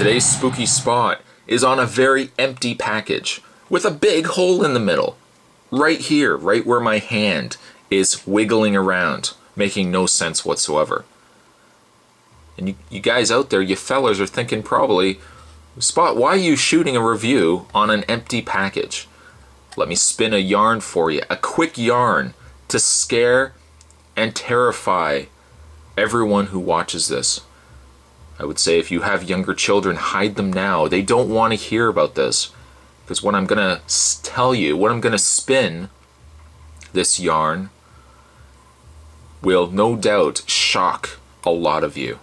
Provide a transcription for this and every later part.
Today's spooky spot is on a very empty package with a big hole in the middle. Right here, right where my hand is wiggling around, making no sense whatsoever. And you guys out there, you fellers are thinking probably, Spot, why are you shooting a review on an empty package? Let me spin a yarn for you, a quick yarn to scare and terrify everyone who watches this. I would say if you have younger children, hide them now. They don't want to hear about this. Because what I'm going to tell you, what I'm going to spin, this yarn, will no doubt shock a lot of you.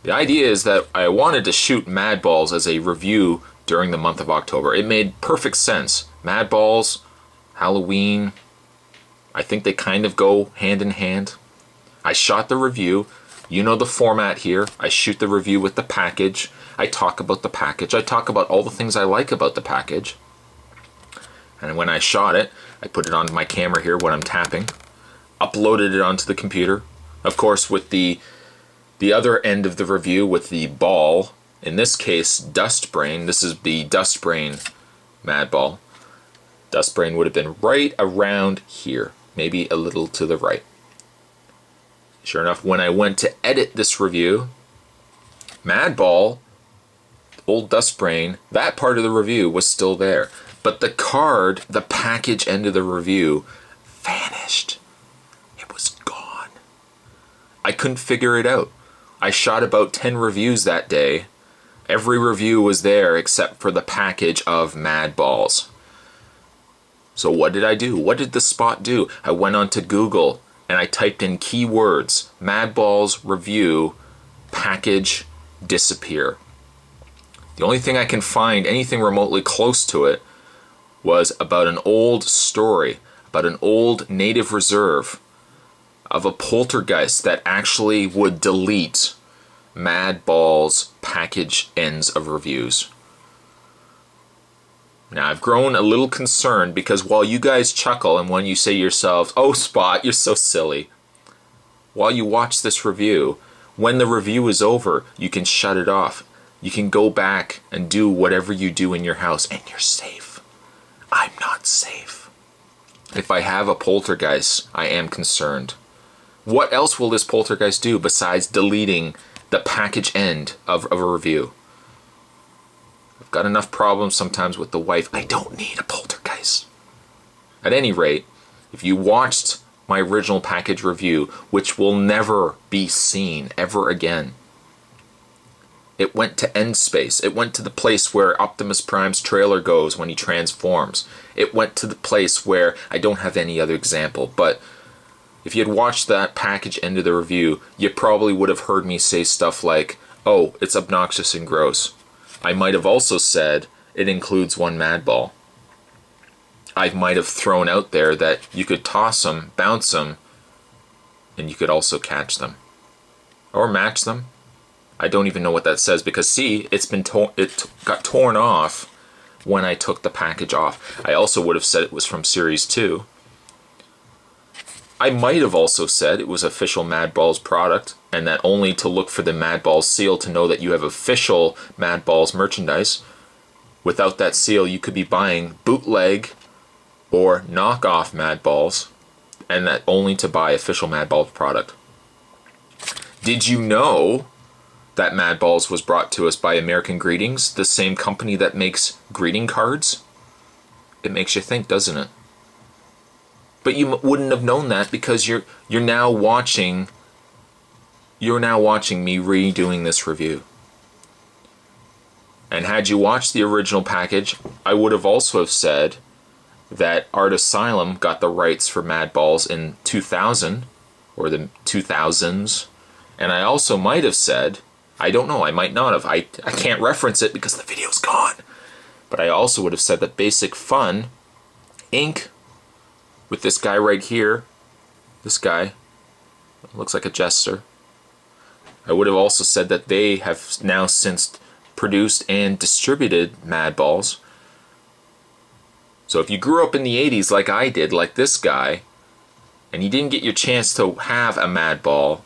The idea is that I wanted to shoot Madballs as a review during the month of October. It made perfect sense. Madballs, Halloween, I think they kind of go hand in hand. I shot the review. You know the format here. I shoot the review with the package. I talk about the package. I talk about all the things I like about the package. And when I shot it, I put it onto my camera here when I'm tapping. Uploaded it onto the computer. Of course, with the other end of the review with the ball, in this case, Dust Brain. This is the Dust Brain Madball. Dust Brain would have been right around here, maybe a little to the right. Sure enough, when I went to edit this review, Madball, old Dust Brain, that part of the review was still there. But the card, the package end of the review, vanished. It was gone. I couldn't figure it out. I shot about 10 reviews that day. Every review was there except for the package of Madballs. So what did I do? What did the Spot do? I went onto Google and I typed in keywords, Madballs review, package, disappear. The only thing I can find, anything remotely close to it, was about an old story, about an old native reserve of a poltergeist that actually would delete Madballs package ends of reviews. Now I've grown a little concerned because while you guys chuckle and when you say to yourselves, oh Spot, you're so silly, while you watch this review, when the review is over, you can shut it off. You can go back and do whatever you do in your house and you're safe. I'm not safe. If I have a poltergeist, I am concerned. What else will this poltergeist do besides deleting the package end of a review? I've got enough problems sometimes with the wife. I don't need a poltergeist. At any rate, if you watched my original package review, which will never be seen ever again, it went to end space. It went to the place where Optimus Prime's trailer goes when he transforms. It went to the place where I don't have any other example, but if you had watched that package end of the review, you probably would have heard me say stuff like, oh, it's obnoxious and gross. I might have also said it includes one Madball. I might have thrown out there that you could toss them, bounce them, and you could also catch them. Or match them. I don't even know what that says because see, it got torn off when I took the package off. I also would have said it was from Series 2. I might have also said it was official Madballs product and that only to look for the Madballs seal to know that you have official Madballs merchandise. Without that seal, you could be buying bootleg or knockoff Madballs, and that only to buy official Madballs product. Did you know that Madballs was brought to us by American Greetings, the same company that makes greeting cards? It makes you think, doesn't it? But you wouldn't have known that because you're now watching me redoing this review. And had you watched the original package, I would have also have said that Art Asylum got the rights for Madballs in 2000 or the 2000s, and I also might have said, I don't know, I might not have. I can't reference it because the video's gone. But I also would have said that Basic Fun Inc. with this guy right here, this guy, looks like a jester. I would have also said that they have now since produced and distributed Madballs. So if you grew up in the 80s like I did, like this guy, and you didn't get your chance to have a Madball,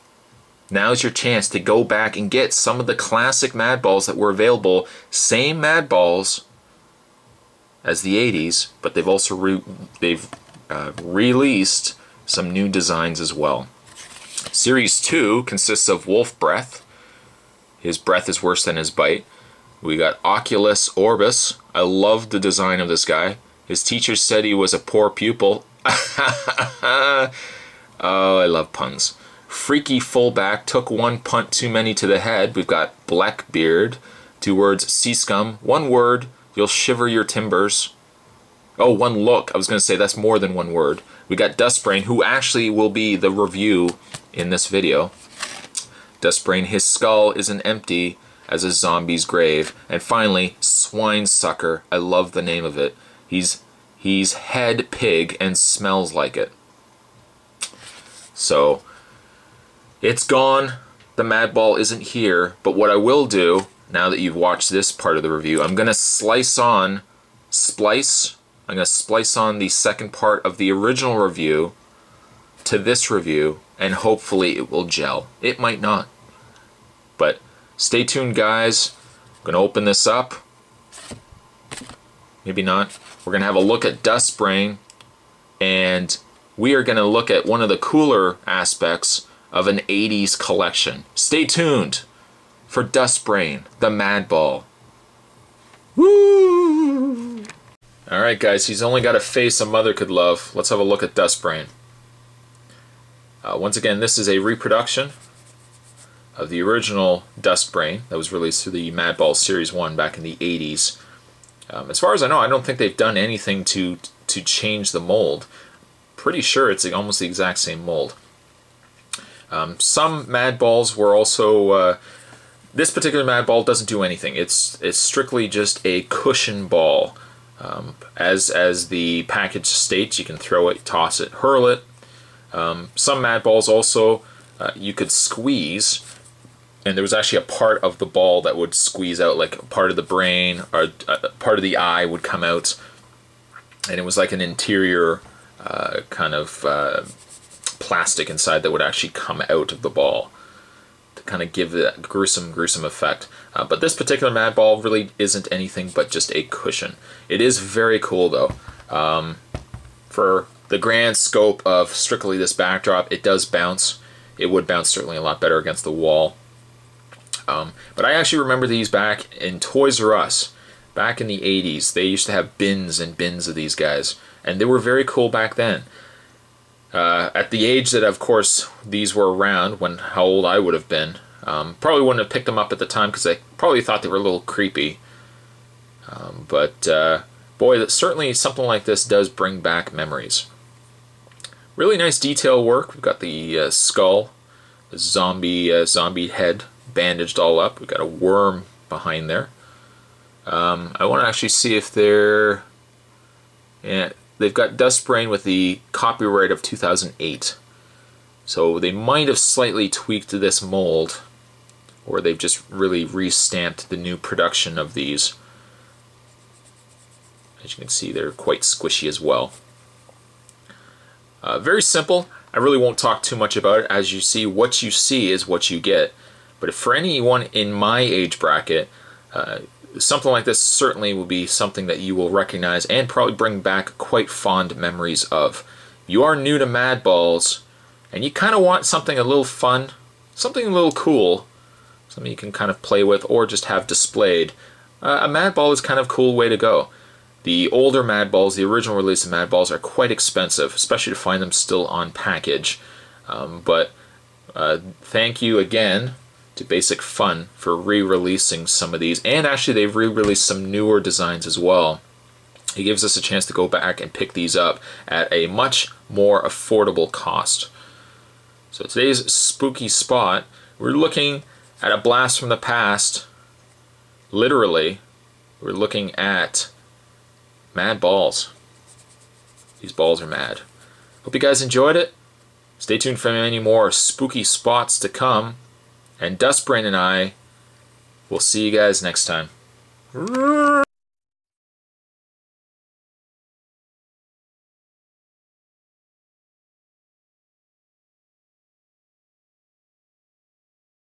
now's your chance to go back and get some of the classic Madballs that were available. Same Madballs as the 80s, but they've also released some new designs as well. Series 2 consists of Wolf Breath. His breath is worse than his bite. We got Oculus Orbis. I love the design of this guy. His teacher said he was a poor pupil. Oh, I love puns. Freaky Fullback took one punt too many to the head. We've got Blackbeard. 2 words, Sea Scum. 1 word, you'll shiver your timbers. Oh, 1 look. I was going to say that's more than 1 word. We got Dustbrain, who actually will be the review in this video. Dustbrain, his skull isn't empty as a zombie's grave. And finally, Swine Sucker. I love the name of it. He's head pig and smells like it. So, it's gone. The Madball isn't here. But what I will do, now that you've watched this part of the review, I'm going to splice on the second part of the original review to this review, and hopefully it will gel. It might not. But stay tuned, guys. I'm going to open this up. Maybe not. We're going to have a look at Dustbrain, and we are going to look at one of the cooler aspects of an 80s collection. Stay tuned for Dustbrain, the Madball. Woo! Alright guys, he's only got a face a mother could love. Let's have a look at Dustbrain. Once again, this is a reproduction of the original Dustbrain that was released through the Madballs Series 1 back in the 80s. As far as I know, I don't think they've done anything to change the mold. Pretty sure it's almost the exact same mold. Some Madballs were also... this particular Madball doesn't do anything. It's strictly just a cushion ball. As the package states, you can throw it, toss it, hurl it. Some Madballs also you could squeeze, and there was actually a part of the ball that would squeeze out, like part of the brain or part of the eye would come out, and it was like an interior kind of plastic inside that would actually come out of the ball to kind of give that gruesome effect. But this particular Madball really isn't anything but just a cushion. It is very cool though. For the grand scope of strictly this backdrop, it does bounce. It would bounce certainly a lot better against the wall. But I actually remember these back in Toys R Us. Back in the 80s, they used to have bins and bins of these guys. And they were very cool back then. At the age that, of course, these were around, when how old I would have been, probably wouldn't have picked them up at the time because I probably thought they were a little creepy. Boy, certainly something like this does bring back memories. Really nice detail work. We've got the skull, the zombie head bandaged all up. We've got a worm behind there. I want to actually see if they're... Yeah, they've got Dustbrain with the copyright of 2008. So they might have slightly tweaked this mold, or they've just really re-stamped the new production of these. As you can see, they're quite squishy as well. Very simple. I really won't talk too much about it. As you see, what you see is what you get. But if for anyone in my age bracket, something like this certainly will be something that you will recognize and probably bring back quite fond memories of. You are new to Madballs, and you kind of want something a little fun, something a little cool, something you can kind of play with or just have displayed. A Madball is kind of a cool way to go. The older Madballs, the original release of Madballs, are quite expensive, especially to find them still on package. Thank you again to Basic Fun for re-releasing some of these, and actually they've re-released some newer designs as well. It gives us a chance to go back and pick these up at a much more affordable cost. So today's spooky spot, we're looking at a blast from the past. Literally, we're looking at Madballs. These balls are mad. Hope you guys enjoyed it. Stay tuned for many more spooky spots to come. And Dustbrain and I will see you guys next time.